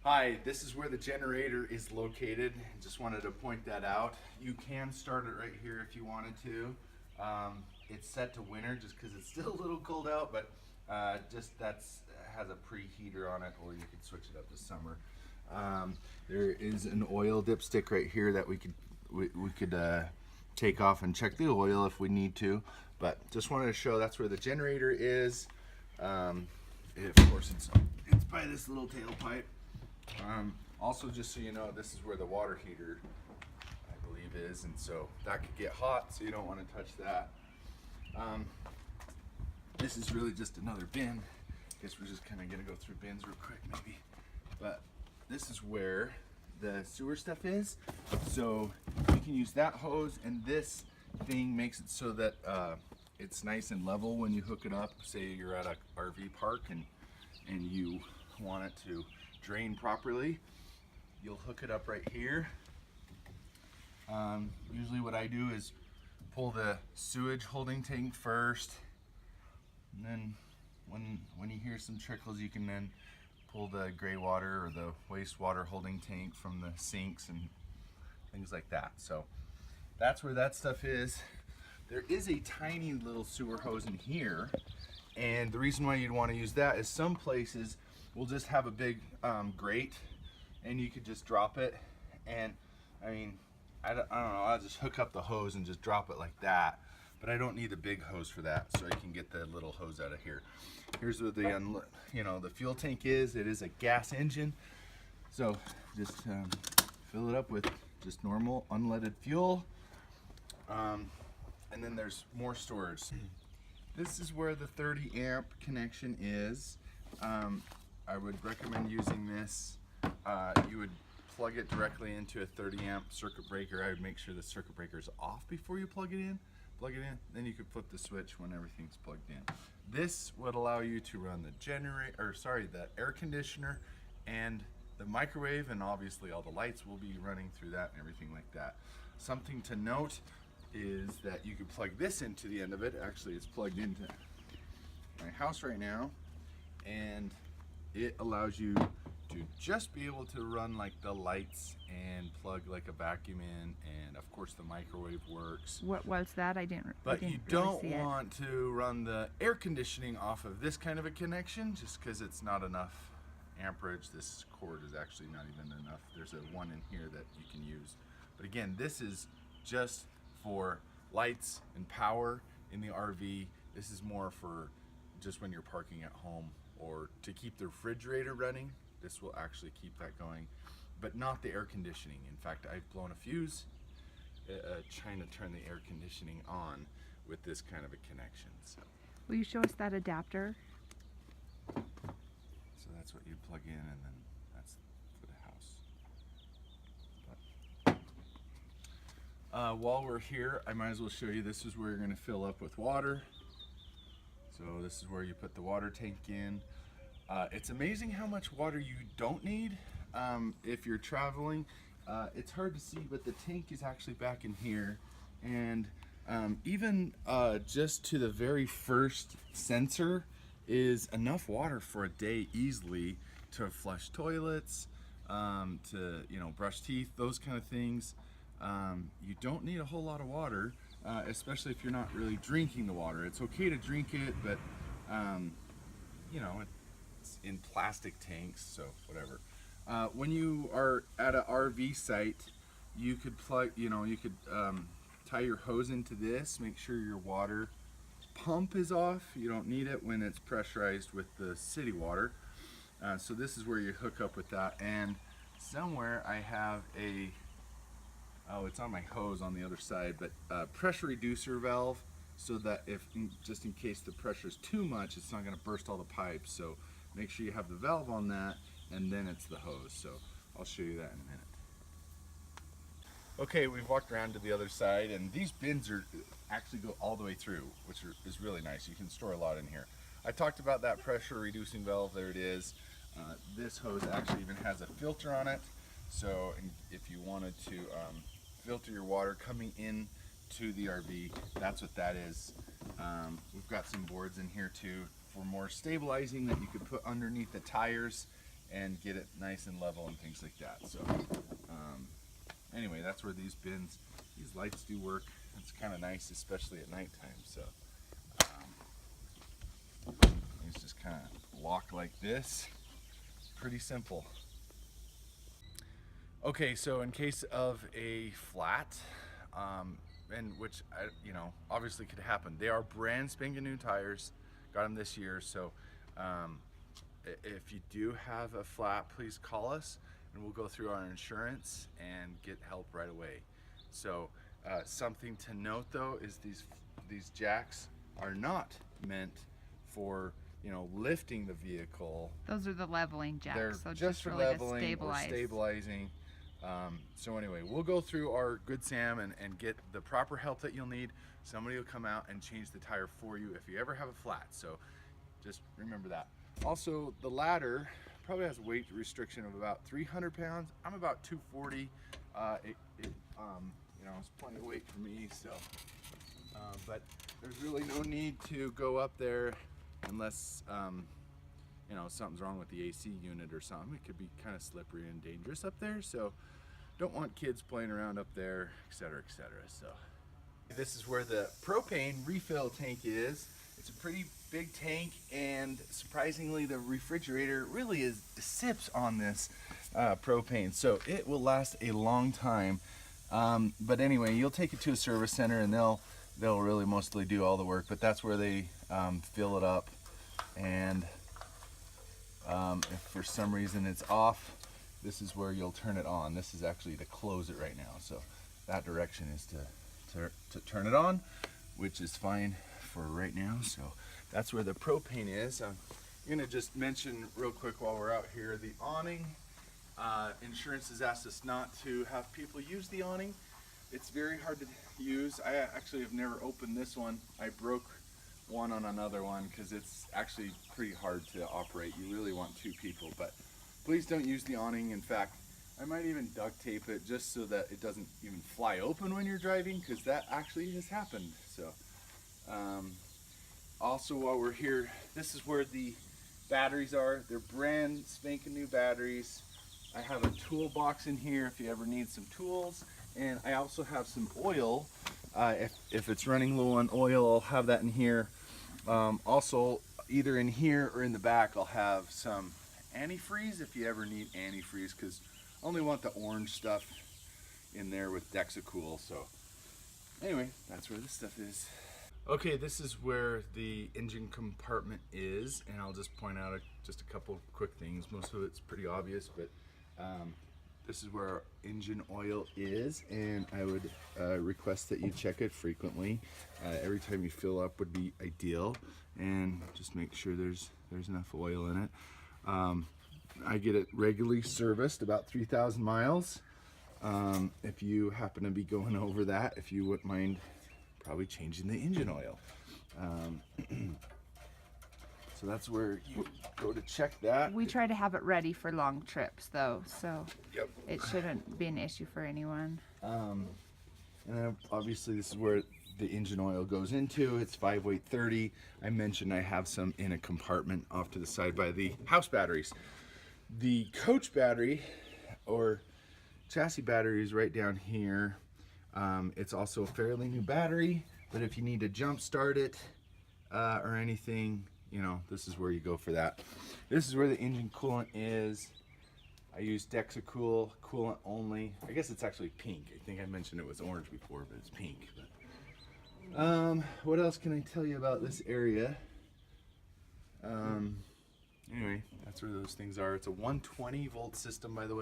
Hi, this is where the generator is located. Just wanted to point that out. You can start it right here if you wanted to. It's set to winter just because it's still a little cold out, but just that's has a preheater on it, or you could switch it up to summer. There is an oil dipstick right here that we could take off and check the oil if we need to. But just wanted to show that's where the generator is. Of course, it's by this little tailpipe. Also, just so you know, this is where the water heater, I believe, is, and so that could get hot, so you don't want to touch that. This is really just another bin. Guess we're just kind of gonna go through bins real quick, maybe. But this is where the sewer stuff is. So you can use that hose, and this thing makes it so that it's nice and level when you hook it up. Say you're at a RV park and you want it to drain properly, you'll hook it up right here. Usually what I do is pull the sewage holding tank first, and then when you hear some trickles, you can then pull the gray water or the wastewater holding tank from the sinks and things like that. So that's where that stuff is. There is a tiny little sewer hose in here, and the reason why you'd want to use that is some places will just have a big grate, and you could just drop it. And I mean, I don't know, I'll just hook up the hose and just drop it like that, but I don't need a big hose for that, so I can get the little hose out of here. Here's where the the fuel tank is. It is a gas engine, so just fill it up with just normal unleaded fuel, and then there's more storage. This is where the 30 amp connection is. I would recommend using this. You would plug it directly into a 30 amp circuit breaker. I would make sure the circuit breaker is off before you plug it in. Then you could flip the switch when everything's plugged in. This would allow you to run the air conditioner and the microwave, and obviously all the lights will be running through that and everything like that. Something to note is that you could plug this into the end of it. Actually, it's plugged into my house right now, and it allows you to just be able to run like the lights and plug like a vacuum in, and of course the microwave works. What was that? I didn't. But really you don't want to run the air conditioning off of this kind of a connection, just because it's not enough amperage. This cord is actually not even enough. There's a one in here that you can use. But again, this is just for lights and power in the RV. This is more for just when you're parking at home or to keep the refrigerator running. This will actually keep that going, but not the air conditioning. In fact, I've blown a fuse trying to turn the air conditioning on with this kind of a connection. So, Will you show us that adapter? so that's what you plug in, and then that's for the house. While we're here, I might as well show you, this is where you're going to fill up with water. So this is where you put the water tank in. It's amazing how much water you don't need if you're traveling. It's hard to see, but the tank is actually back in here, and even just to the very first sensor is enough water for a day easily to flush toilets, to brush teeth, those kind of things. You don't need a whole lot of water, especially if you're not really drinking the water. It's okay to drink it, but it's in plastic tanks, so whatever. When you are at an RV site, you could tie your hose into this. Make sure your water pump is off. You don't need it when it's pressurized with the city water. So this is where you hook up with that. And somewhere I have it's on my hose on the other side, but pressure reducer valve, so that just in case the pressure is too much, it's not going to burst all the pipes. So make sure you have the valve on that, and then it's the hose. So I'll show you that in a minute. Okay, we've walked around to the other side, and these bins actually go all the way through, which is really nice. You can store a lot in here. I talked about that pressure reducing valve. There it is. This hose actually even has a filter on it, so if you wanted to filter your water coming in to the RV, that's what that is. We've got some boards in here too for more stabilizing that you could put underneath the tires and get it nice and level and things like that. So anyway, that's where these lights do work. It's kind of nice, especially at nighttime. So these just kind of lock like this. Pretty simple. Okay, so in case of a flat, and which obviously could happen. They are brand spanking new tires. Got them this year, so if you do have a flat, please call us and we'll go through our insurance and get help right away. So something to note though is these jacks are not meant for lifting the vehicle. Those are the leveling jacks. They're so just for really leveling or stabilize. stabilizing. So anyway, we'll go through our Good Sam and get the proper help that you'll need. Somebody will come out and change the tire for you if you ever have a flat. So just remember that. Also, the ladder probably has a weight restriction of about 300 pounds. I'm about 240. It's plenty of weight for me. So, but there's really no need to go up there unless something's wrong with the AC unit or something. It could be kind of slippery and dangerous up there, so don't want kids playing around up there, etc., etc. So this is where the propane refill tank is. It's a pretty big tank, and surprisingly the refrigerator really sips on this propane, so it will last a long time. But anyway, you'll take it to a service center and they'll really mostly do all the work, but that's where they fill it up. And if for some reason it's off, this is where you'll turn it on. This is actually to close it right now. So that direction is to turn it on, which is fine for right now. So that's where the propane is. I'm gonna just mention real quick while we're out here, the awning. Insurance has asked us not to have people use the awning. It's very hard to use. I actually have never opened this one. I broke one on another one because it's actually pretty hard to operate. You really want two people, but please don't use the awning. In fact, I might even duct tape it just so that it doesn't even fly open when you're driving, because that actually has happened. So also, while we're here, this is where the batteries are. They're brand spanking new batteries. I have a toolbox in here if you ever need some tools, and I also have some oil. If it's running low on oil, I'll have that in here. Also, either in here or in the back, I'll have some antifreeze if you ever need antifreeze, because I only want the orange stuff in there with Dexacool. So anyway, that's where this stuff is. Okay, this is where the engine compartment is, and I'll just point out just a couple quick things. Most of it's pretty obvious, but this is where our engine oil is, and I would request that you check it frequently. Every time you fill up would be ideal, and just make sure there's enough oil in it. I get it regularly serviced, about 3,000 miles. If you happen to be going over that, if you wouldn't mind probably changing the engine oil. So that's where you go to check that. We try to have it ready for long trips though, so Yep. it shouldn't be an issue for anyone. And then obviously this is where the engine oil goes into. It's 5-weight 30. I mentioned I have some in a compartment off to the side by the house batteries. The coach battery or chassis battery is right down here. It's also a fairly new battery, but if you need to jump start it or anything, this is where you go for that. This is where the engine coolant is. I use Dexacool coolant only. I guess it's actually pink. I think I mentioned it was orange before, but it's pink. But, what else can I tell you about this area? Anyway, that's where those things are. It's a 120 volt system, by the way.